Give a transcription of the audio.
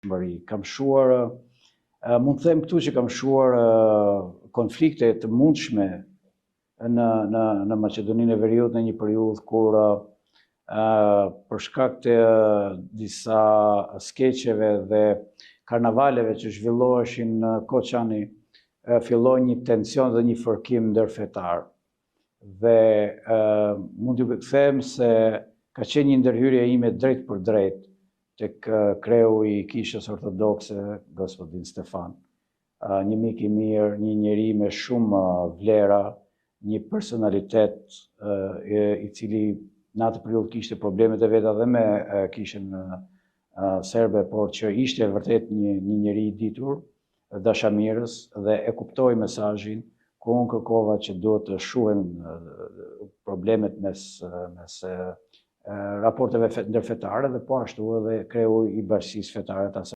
Shqipëri. Kam shuar, mund të them këtu që kam shuar konflikte të mundshme në Maqedoninë e Veriut në një periudhë kur për shkak të disa skeqeve dhe karnavaleve që zhvilloheshin në Koçani, filloi një tension dhe një fërkim ndërfetar. Dhe mund t'ju them se ka qenë një ndërhyrje ime drejt për drejt tek kreu i Kishës Ortodokse, Gospodin Stefan. Një mik i mirë, një njeri me shumë vlera, një personalitet i cili në atë periudhë kishte problemet e veta dhe me Kishën serbe, por që ishte vërtet një njeri i ditur, dashamirës, dhe e kuptoi mesazhin ku unë kërkova që duhet të shuhen problemet mes raporteve ndërfetare dhe po ashtu edhe kreu i bashkisë fetare të